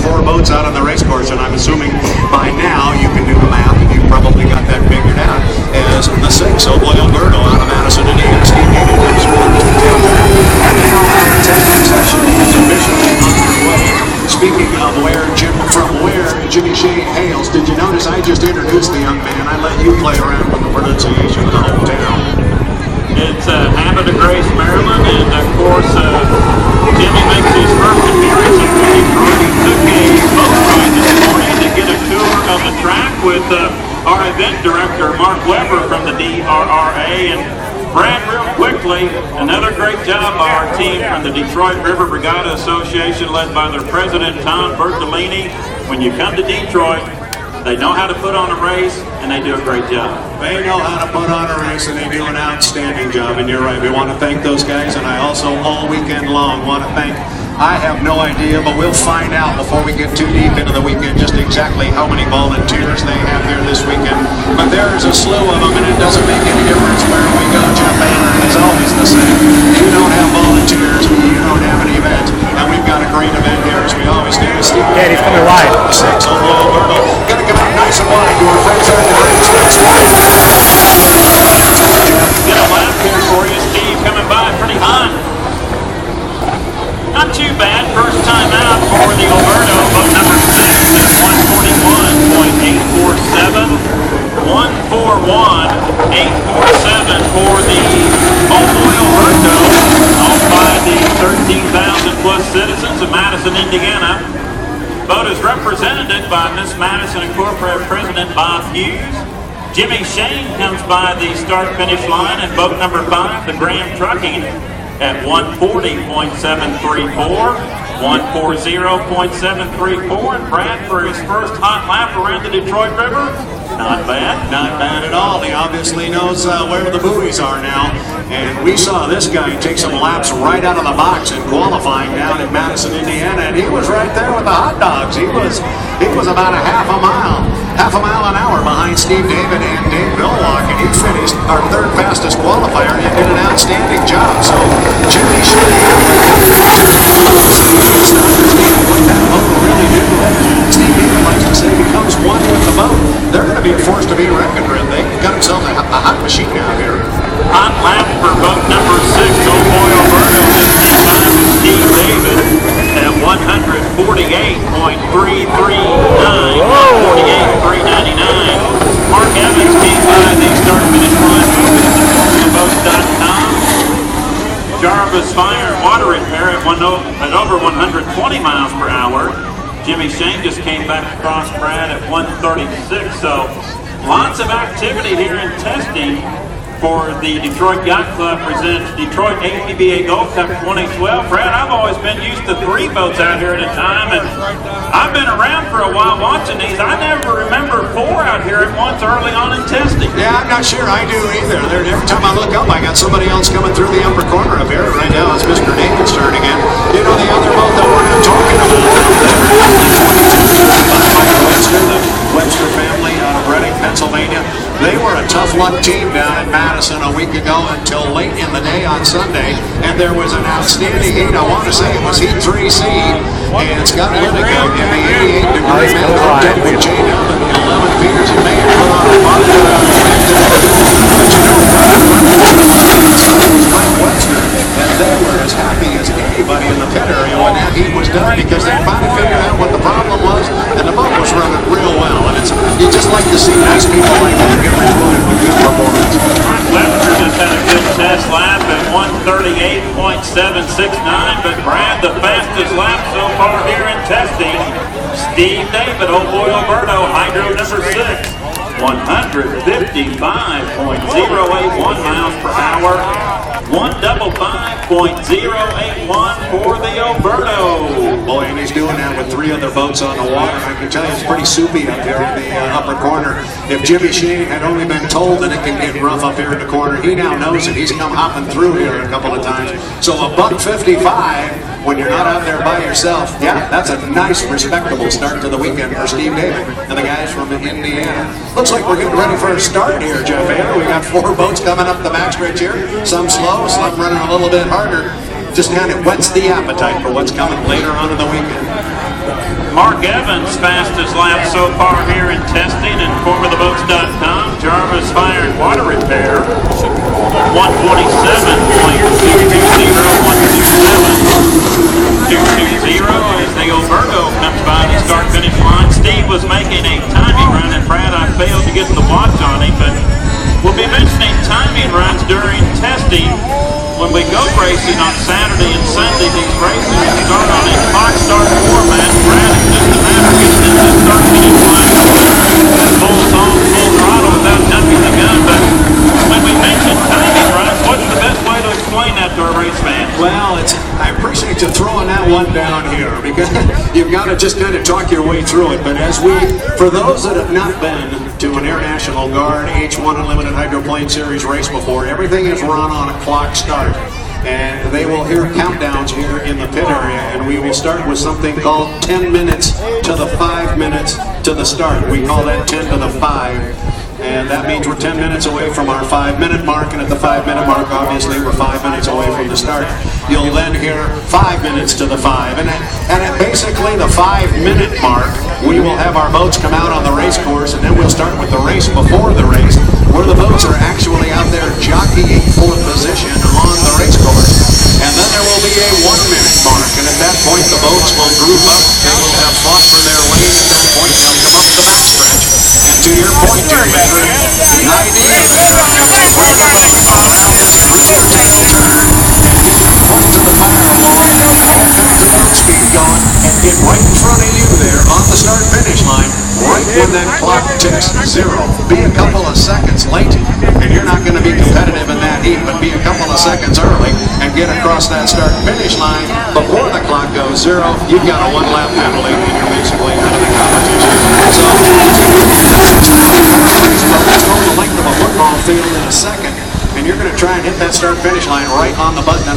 4 boats out on the race course, and I'm assuming by now you can do the math, and you've probably got that figured out, as the 6, Oh Boy Alberto, out of Madison, Indiana. Steve David comes forward just to tail there. And now our testing session is officially underway. Speaking of from where Jimmy Shane hails, did you notice I just introduced the young man? I let you play around with the pronunciation of the hometown. It's Habit of Grace, Maryland, and of course, Jimmy makes his first appearance in Detroit. He took a boat ride this morning to get a tour of the track with our event director, Mark Weber from the DRRA. And Brad, real quickly, another great job by our team from the Detroit River Regatta Association, led by their president, Tom Bertolini. When you come to Detroit, they know how to put on a race, and they do a great job. They know how to put on a race, and they do an outstanding job, and you're right. We want to thank those guys, and I also, all weekend long, want to thank, I have no idea, but we'll find out before we get too deep into the weekend just exactly how many volunteers they have here this weekend. But there's a slew of them, and it doesn't make any difference where we go. Jeff Baylor is always the same. You don't have volunteers, you don't have an event, and we've got a great event here, as we always do. Steve, yeah, he's coming wide. 6, Oh Boy Alberto. Gonna come out nice and wide to our friends out in the race. Get a lap here for you, Steve, coming by pretty hot. Not too bad. First time out for the Alberto, boat number 6 at 141.847. 141.847 for the Oh Boy Alberto, owned by the 13,000 plus citizens of Madison, Indiana. Boat is represented by Miss Madison Incorporated President Bob Hughes. Jimmy Shane comes by the start-finish line at boat number 5, the Graham Trucking, at 140.734, 140.734, and Brad for his first hot lap around the Detroit River. Not bad. Not bad at all. He obviously knows where the buoys are now. And we saw this guy take some laps right out of the box in qualifying down in Madison, Indiana, and he was right there with the hot dogs. He was about a half a mile an hour behind Steve David and Dave Milwaukee, and he finished our 3rd fastest qualifier and did an outstanding job. So Jimmy Shea, what that boat will really do, Steve David likes to say, becomes one with the boat. They're going to be a force to be reckoned with. They got themselves a hot machine out here. Hot lap for boat number 6, Oh Boy Alberto, this time with Steve David at 148.339, 148.399. Mark Evans came by the start-finish line boats.com. Jarvis Fire and Water Repair at over 120 miles per hour. Jimmy Shane just came back across Brad at 136. So lots of activity here in testing for the Detroit Yacht Club presents Detroit APBA Gold Cup 2012. Brad, I've always been used to 3 boats out here at a time, and I've been around for a while watching these. I never remember 4 out here at once early on in testing. Yeah, I'm not sure I do either. Every time I look up, I got somebody else coming through the upper corner up here. Right now it's Mr. David's turn again. You know, the other boat that we're not talking about, the Webster family out of Reading, Pennsylvania. They were a tough luck team down in Madison a week ago until late in the day on Sunday, and there was an outstanding heat. I want to say it was Heat 3C, and Scott Lineker in the 88-degree man hooked up with Jay Down in the 11 Peters and Mayer put on a lot of but you know, Mike Webster, and they were as happy as anybody in the pit area when that heat was done, because they finally figured out what the problem was, and the boat was running real well. And you just like to see nice people like that get rewarded with good performance. Webster just had a good test lap at 138.769, but Brad, the fastest lap so far here in testing. Steve David, Oh Boy Alberto, hydro number 6, 155.081 miles per hour. 155.081 for the Alberto. Boy, and he's doing that with 3 other boats on the water. I can tell you it's pretty soupy up there in the upper corner. If Jimmy Shane had only been told that it can get rough up here in the corner, he now knows it. He's come hopping through here a couple of times. So a $155 when you're not out there by yourself, yeah, that's a nice, respectable start to the weekend for Steve David and the guys from Indiana. Looks like we're getting ready for a start here, Jeff Baylor. We got 4 boats coming up the backstretch here. Some slow, some running a little bit harder. Just kind of whets the appetite for what's coming later on in the weekend. Mark Evans, fastest lap so far here in testing, and formulaboats.com. Jarvis Fire and Water Repair, 1:27.220 as the Obergo comes by the start-finish line. Steve was making a timing run, and Brad, I failed to get the watch on him, but we'll be mentioning timing runs during testing. When we go racing on Saturday and Sunday, these races start on a clock start format. Brad, it's just a matter of getting into the start-finish line full song, full throttle without jumping the gun. But when we mention timing runs, what's the best way to explain that to our race fans? Well, I appreciate you throwing that one down here, because you've got to just kind of talk your way through it. But for those that have not been to an Air National Guard H1 Unlimited Hydroplane Series race before, everything is run on a clock start. And they will hear countdowns here in the pit area, and we will start with something called 10 minutes to the 5 minutes to the start. We call that 10 to the 5. And that means we're 10 minutes away from our 5-minute mark, and at the 5-minute mark, obviously, we're 5 minutes away from the start. You'll then hear 5 minutes to the 5. And at basically the 5-minute mark, we will have our boats come out on the race course, and then we'll start with the race before the race, where the boats are actually out there jockeying for position on the race course. And then there will be a 1-minute mark, and at that point, the boats will group up. They will have fought for their lane. At that point, they'll come up the backstretch. And to your point, dear veteran, the idea is that we're going to come out this transportation turn and get your foot to the fire wall, all kinds of boat speed going, and get right in front of you there on the start-finish line, right when that clock ticks 0. Be a couple of seconds late, and you're not going to be competitive in that heat, but be a couple of seconds early and get across that start-finish line before the clock goes 0. You've got a 1-lap penalty, and you're basically out of the competition. So, it's going the length of a football field in a second, and you're going to try and hit that start-finish line right on the button.